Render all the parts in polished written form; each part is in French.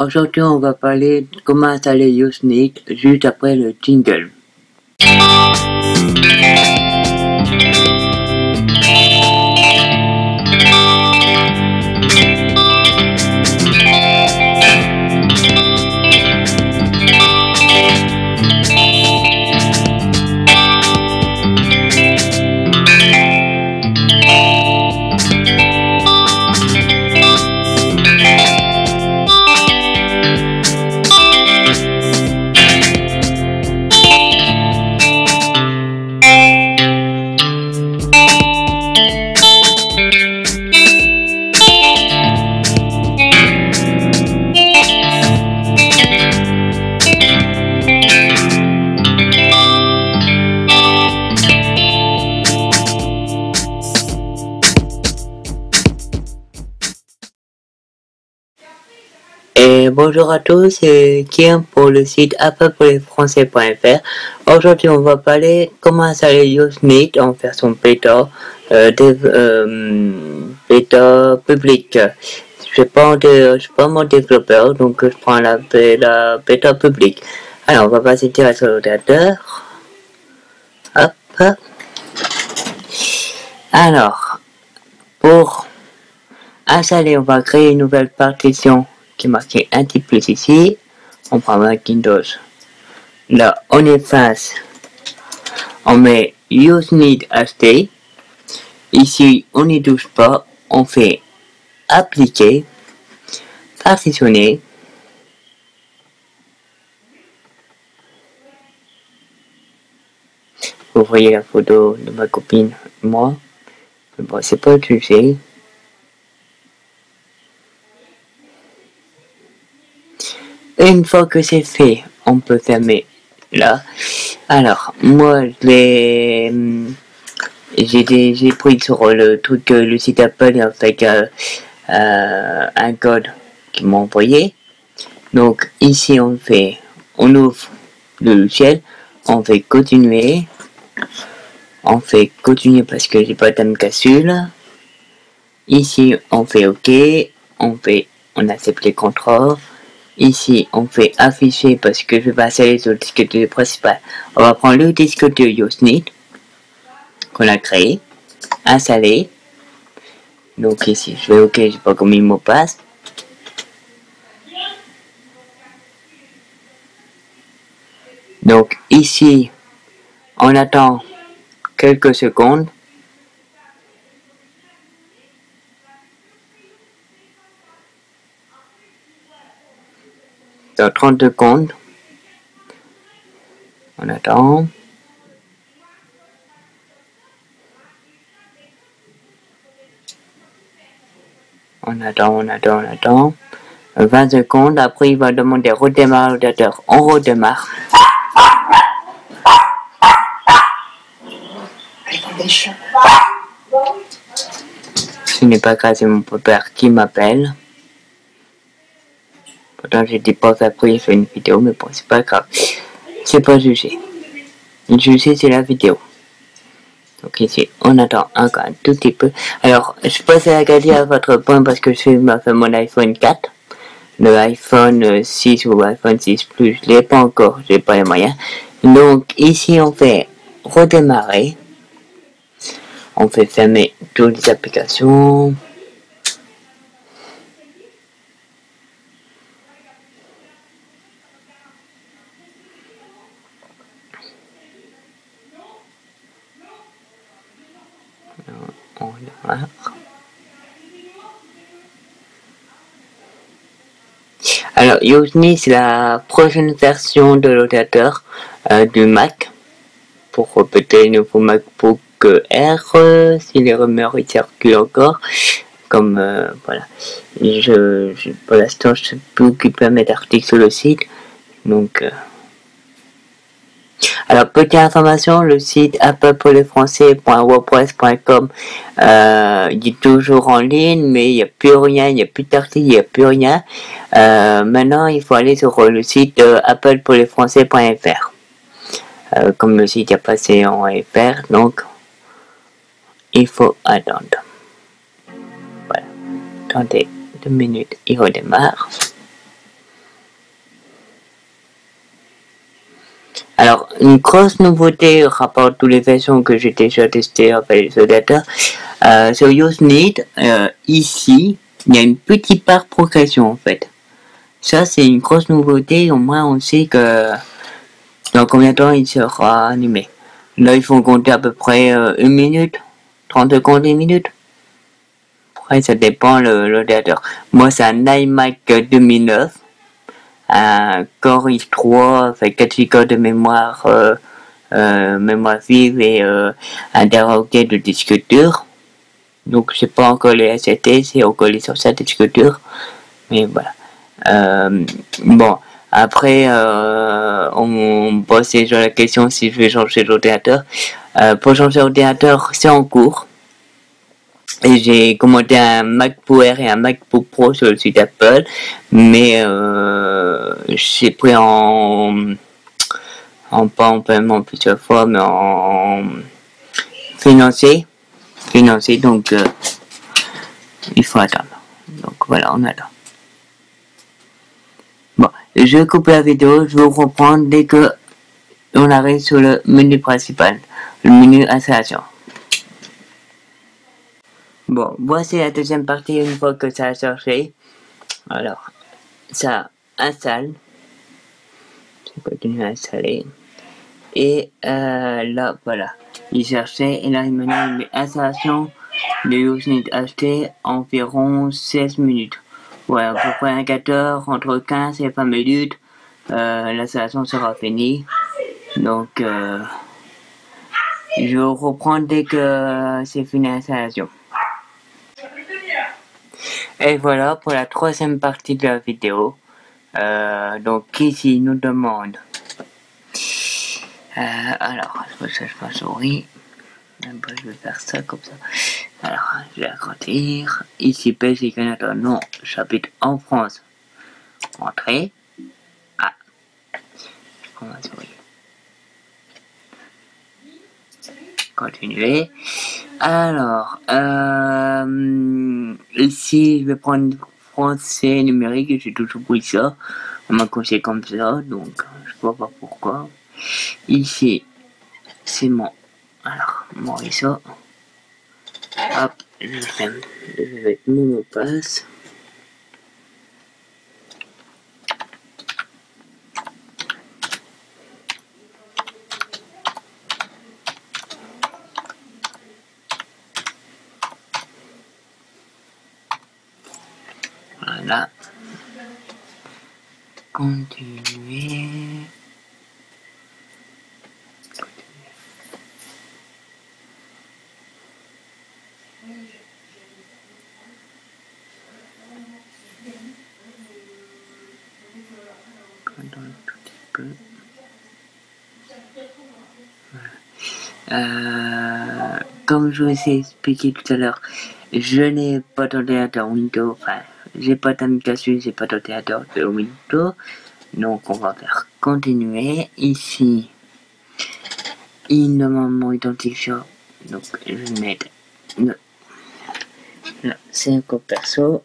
Aujourd'hui, on va parler de comment installer Usenet juste après le jingle. Et bonjour à tous, c'est Kim pour le site appelpourlesfrançais.fr. Aujourd'hui, on va parler comment installer Usenet en version bêta, bêta publique. Je suis pas mon développeur, donc je prends la bêta publique. Alors, on va passer direct sur l'ordinateur. Hop. Alors, pour installer, on va créer une nouvelle partition qui est marqué un petit plus ici. On prend Mac Windows. Là, on efface. On met Usenet HD. Ici, on n'y touche pas. On fait appliquer, partitionner. Vous voyez la photo de ma copine, moi. Mais bon, c'est pas le sujet. Une fois que c'est fait, on peut fermer là. Alors, moi, j'ai pris sur le truc, le site Apple avec un code qu'ils m'ont envoyé. Donc, ici, on ouvre le logiciel, on fait continuer. On fait continuer parce que j'ai pas de capsule. Ici, on fait OK. On accepte les contrôles. Ici, on fait afficher parce que je vais passer sur le disque dur principal. On va prendre le disque dur Usenet qu'on a créé, installer. Donc ici, je fais OK, j'ai pas commis le mot de passe. Donc ici, on attend quelques secondes. Dans 30 secondes, on attend. On attend. 20 secondes, après il va demander redémarrer l'ordinateur. On redémarre. Ce n'est pas grave, c'est mon père qui m'appelle. Pourtant j'ai dit pas après, il fait une vidéo, mais bon, c'est pas grave. C'est pas jugé. Le jugé, c'est la vidéo. Donc ici, on attend encore un tout petit peu. Alors, je passe à regarder à votre point parce que je suis mon iPhone 4. Le iPhone 6 ou iPhone 6 Plus, je l'ai pas encore, j'ai pas les moyens. Donc ici, on fait redémarrer. On fait fermer toutes les applications. On démarre. Alors, Usenet, c'est la prochaine version de l'ordinateur du Mac. Pour peut-être le nouveau MacBook Air, si les rumeurs y circulent encore. Comme, voilà. Pour l'instant, je ne sais plus occuper mes articles sur le site. Donc, alors, petite information, le site appelpourlesfrançais.wordpress.com il est toujours en ligne, mais il n'y a plus rien, il n'y a plus d'articles, il n'y a plus rien. Maintenant, il faut aller sur le site appelpourlesfrançais.fr. Comme le site est passé en FR, donc il faut attendre. Voilà. Attendez 2 minutes, il redémarre. Alors, une grosse nouveauté rapport à toutes les versions que j'ai déjà testées avec les ordinateurs, sur Usenet, ici, il y a une petite barre progression en fait. Ça, c'est une grosse nouveauté. Au moins, on sait que dans combien de temps il sera animé. Là, il faut compter à peu près 1 minute, 30 secondes, 1 minute. Après, ça dépend l'ordinateur. Moi, c'est un iMac 2009. Un Core i3 avec 4 Go de mémoire, mémoire vive et 1 teraoctet de disque dur. Donc, c'est pas encore les SSD, c'est encore les sur sa disque dur. Mais voilà. Bon, après, on pose sur la question si je vais changer d'ordinateur. Pour changer d'ordinateur, c'est en cours. Et j'ai commandé un MacBook Air et un MacBook Pro sur le site Apple, mais j'ai pris pas en paiement plusieurs fois, mais en financier, donc il faut attendre. Donc voilà, on attend. Bon, je coupe la vidéo, je vais vous reprendre dès que on arrive sur le menu principal, le menu installation. Bon, voici la deuxième partie une fois que ça a cherché. Alors, ça installe. Je continue à installer. Et là, voilà. Il cherchait et là, maintenant, il met installation de Usenet acheté environ 16 minutes. Ouais, à peu près un 14, entre 15 et 20 minutes. L'installation sera finie. Donc, je reprends dès que c'est fini l'installation. Et voilà pour la troisième partie de la vidéo. Donc ici il nous demande. Alors, je cherche ma souris. Je vais faire ça comme ça. Alors, je vais agrandir. Ici, Belgique, Canada, non, j'habite en France. Entrée. Ah, je prends ma souris. Continuer. Alors, ici, je vais prendre français numérique. J'ai toujours pris ça. On m'a conseillé comme ça, donc je vois pas pourquoi. Ici, c'est mon. Alors, mon réseau. Hop, je vais mettre mon mot de passe. Voilà. Continuer. Comme je vous ai expliqué tout à l'heure, je n'ai pas d'ordinateur Windows, enfin, j'ai pas d'application, j'ai pas d'ordinateur de Windows, donc on va faire continuer. Ici, il demande mon identifiant, donc je vais mettre là, c'est un code perso.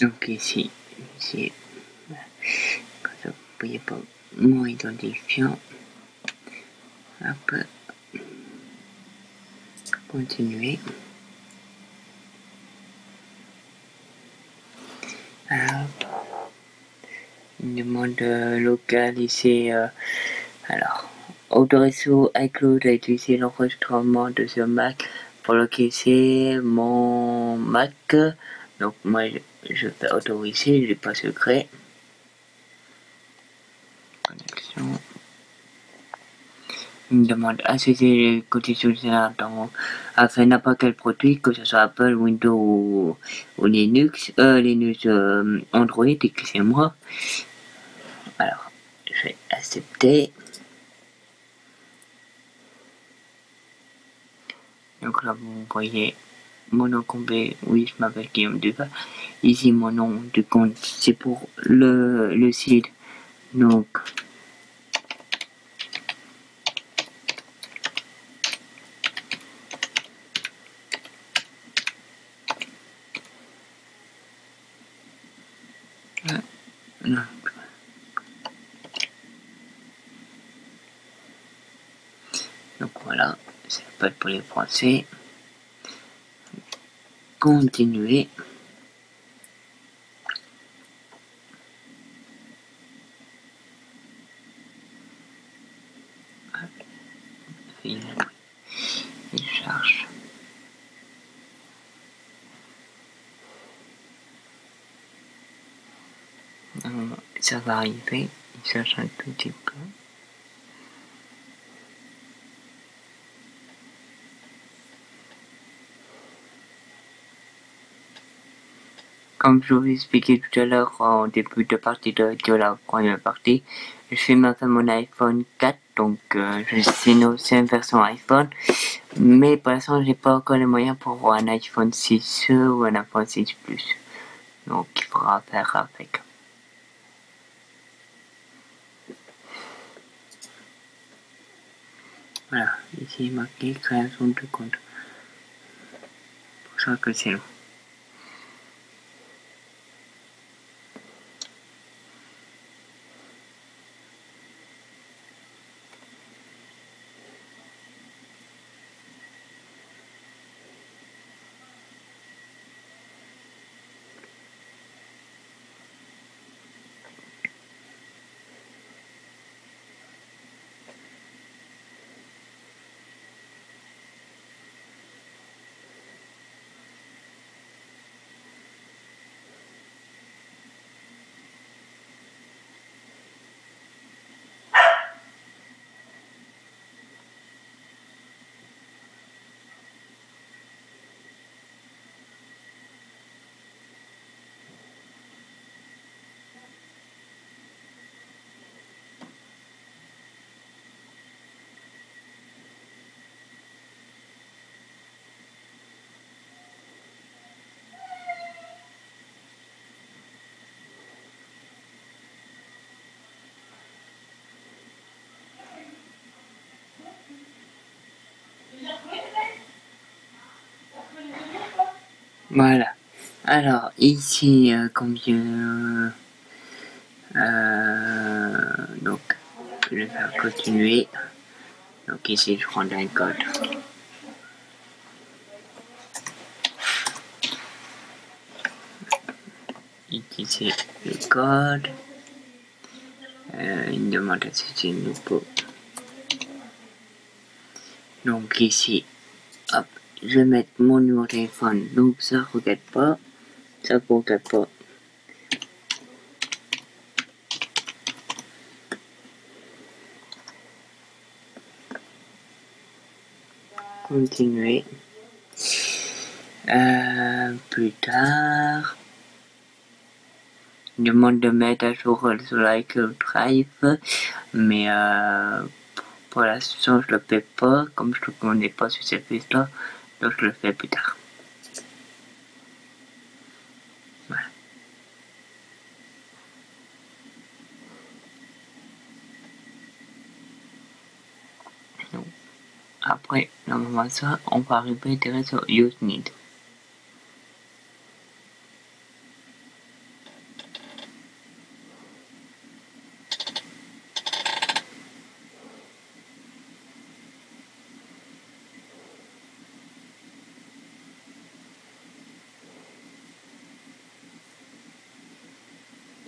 Donc ici, comme ça, vous voyez pas mon identifiant. Hop, continuer. Une demande locale ici. Alors, autorisation iCloud a utilisé l'enregistrement de ce Mac pour localiser mon Mac. Donc moi je vais autoriser, j'ai pas secret. Connexion. Une demande associée les conditions générales afin n'importe quel produit, que ce soit Apple, Windows ou Linux, Android, excusez-moi. Alors, je vais accepter. Donc là, vous voyez mon nom complet. Oui, je m'appelle Guillaume Duval. ici mon nom de compte, c'est pour le site. Donc, non. Donc voilà, c'est pas pour les Français. Continuer. Il charge. Ça va arriver, il cherche un tout petit peu. Comme je vous ai expliqué tout à l'heure en début de partie de la première partie, je filme avec mon iPhone 4, donc c'est une version iPhone, mais pour l'instant j'ai pas encore les moyens pour avoir un iPhone 6 ou un iPhone 6 Plus, donc il faudra faire avec. Voilà, ici marqué création de compte, pour ça que c'est long. Voilà. Alors ici, comme donc je vais faire continuer. Donc ici je prends un code. Ici c'est le code. Il me demande si c'est nouveau. Donc ici, hop, je vais mettre mon numéro de téléphone. Donc ça regarde pas. Ça regarde pas. Continuer. Plus tard. Il demande de mettre à jour sur iCloud Drive. Mais pour l'instant je le fais pas. Comme je ne le connais pas sur cette piste-là. Donc je le fais plus tard. Voilà. Donc, après, normalement ça, on va arriver direct sur Usenet.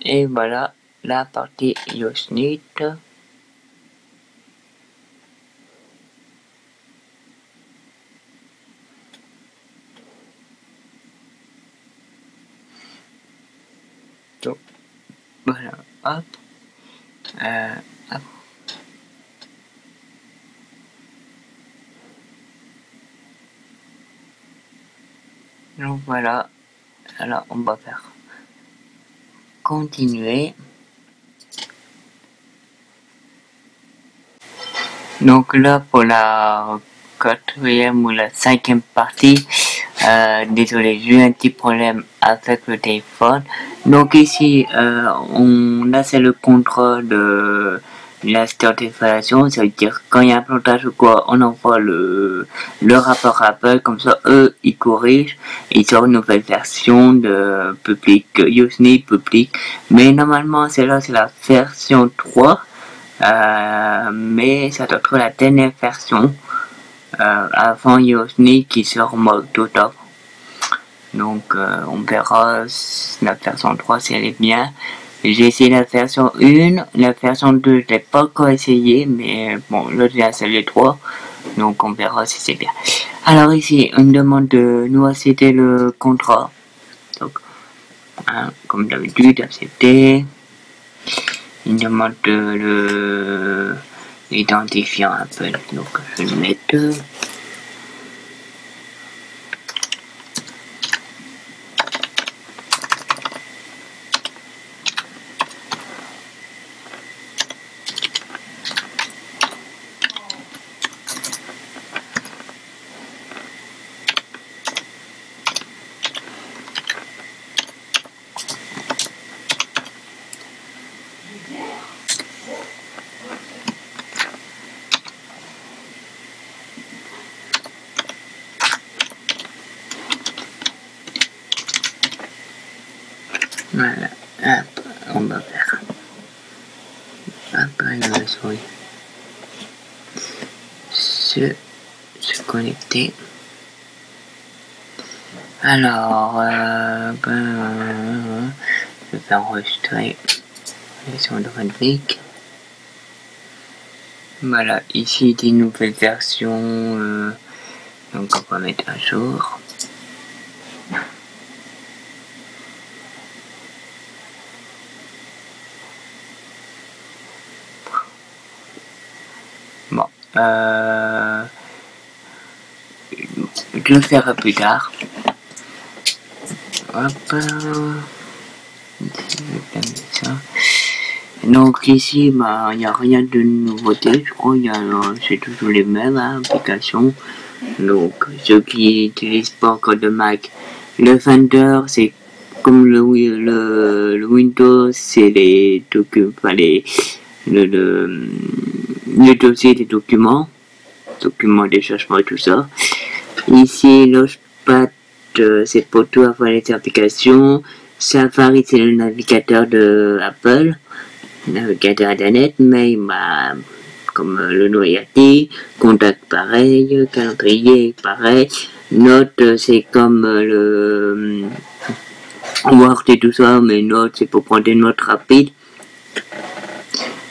Et voilà la partie Usenet. Donc, voilà, hop. Hop. Donc voilà, alors on va faire continuer. Donc là pour la quatrième ou la cinquième partie, Désolé, j'ai eu un petit problème avec le téléphone. Donc ici, c'est le contrôle de la certification. Ça veut dire quand il y a un plantage ou quoi, on envoie le rapport Apple, comme ça eux ils corrigent et ils sortent une nouvelle version de public, Yosemite public. Mais normalement celle-là c'est la version 3, mais ça doit être la dernière version. Avant Yosemite qui sort au mois d'octobre. Donc on verra la version 3 si elle est bien. J'ai essayé la version 1, la version 2 je l'ai pas encore essayé, mais bon l'autre j'ai installé les 3, donc on verra si c'est bien. Alors ici on demande de nous accepter le contrat, donc comme d'habitude accepter. Il demande le identifiant Apple, donc je vais le mettre. Voilà, hop, on va faire après la souris se connecter. Alors, je vais enregistrer les sons de Redvic. Voilà, ici des nouvelles versions, donc on va mettre à jour. Bon, je le ferai plus tard. Hop, donc ici, il n'y a rien de nouveauté, je crois, c'est toujours les mêmes applications. Donc, ceux qui n'utilisent pas encore de Mac, le Finder, c'est comme le Windows, c'est les documents, enfin le dossier des documents des changements et tout ça. Ici, Launchpad, c'est pour tout avoir les applications. Safari, c'est le navigateur de Apple, navigateur internet, mais comme le nom est dit, contact pareil, calendrier pareil, note c'est comme le Word et tout ça, mais note c'est pour prendre des notes rapides.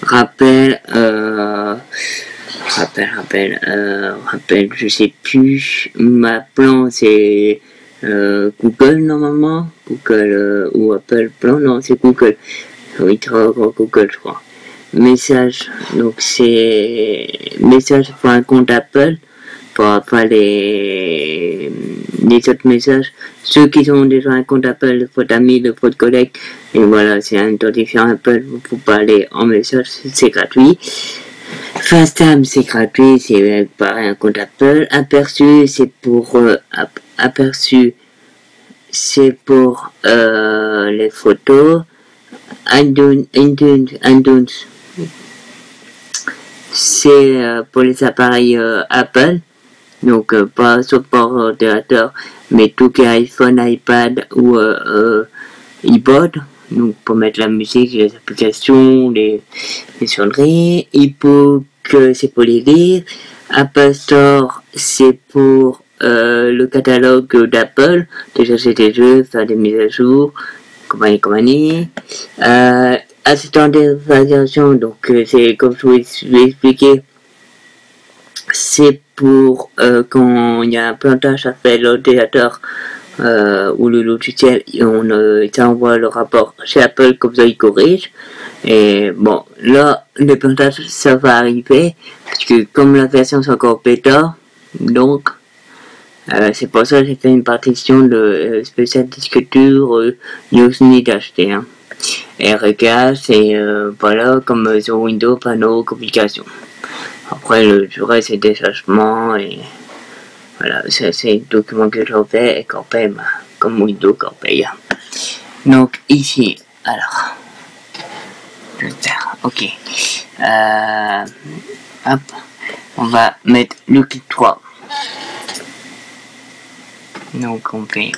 Rappel, je sais plus, ma plan c'est Google normalement, Google ou Apple plan, non c'est Google, oui Google je crois. Message, donc c'est message pour un compte Apple, pour avoir les autres messages. Ceux qui ont déjà un compte Apple, votre ami, votre collègue, et voilà, c'est un identifiant Apple pour parler en message, c'est gratuit. FaceTime, c'est gratuit, c'est pareil, un compte Apple. Aperçu, c'est pour les photos. iTunes, c'est pour les appareils Apple, donc pas sur port ordinateur, mais tout qui est iPhone, iPad ou iPod, donc pour mettre la musique, les applications, les sonneries. iBook, c'est pour les livres. Apple Store, c'est pour le catalogue d'Apple, déjà c'est des jeux, faire des mises à jour, compagnie. Assistant d'évaluation, donc c'est comme je vous l'ai expliqué, c'est pour quand il y a un plantage à faire l'ordinateur ou le logiciel, on envoie le rapport chez Apple, comme ça il corrige. Et bon, là le plantage ça va arriver parce que comme la version c'est encore bêta, donc c'est pour ça que j'ai fait une partition de spécial disque dur Yosemite d'acheter. Hein. Et regarde, c'est voilà, comme sur Windows, panneau, complications. Après, le reste, c'est des changements et Voilà, ça c'est le document que je fais et qu'on paye comme Windows qu'on paye. Donc ici, alors, je vais faire, ok. Hop, on va mettre le clic 3. Donc on fait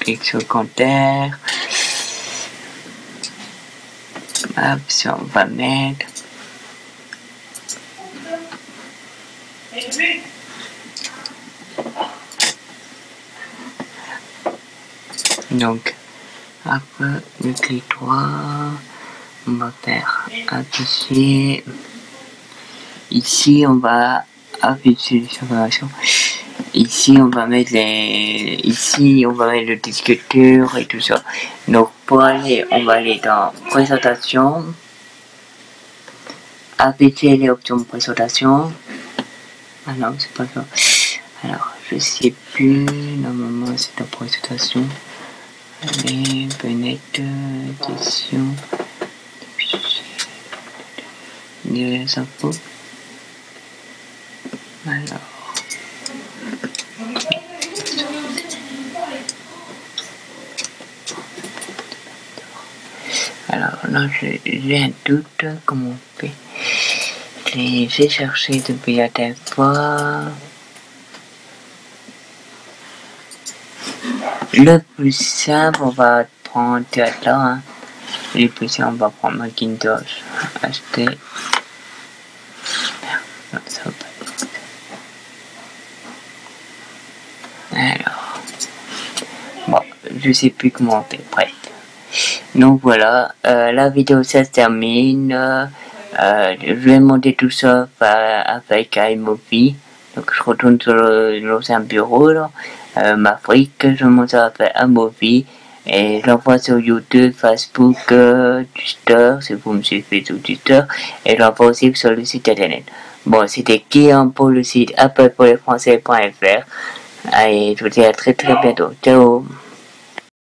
clic sur le compteur. Hop, ça on va mettre. Donc, après le clic 3, on va faire afficher. Ici, on va afficher les informations. Ici, on va mettre le disque dur et tout ça. Donc, pour aller, on va aller dans présentation. Afficher les options de présentation. Ah non, c'est pas ça. Alors, je sais plus. Normalement, c'est la présentation. Allez, fenêtre, édition. Les infos. Alors là, j'ai un doute, comment on fait. J'ai cherché depuis la dernière fois. Le plus simple, on va prendre là. Hein. Le plus simple, on va prendre Macintosh. Acheter. Non, ça va pas. Alors. Bon, je sais plus comment on fait. Bref. Donc voilà, la vidéo ça se termine. Je vais monter tout ça avec iMovie. Donc je retourne sur l'ancien bureau là. Ma fric, je monte ça avec iMovie. Et j'envoie sur YouTube, Facebook, Twitter, si vous me suivez sur Twitter. Et j'envoie aussi sur le site internet. Bon, c'était Guillaume pour le site appelpourlesfrançais.fr. Allez, je vous dis à très bientôt. Ciao.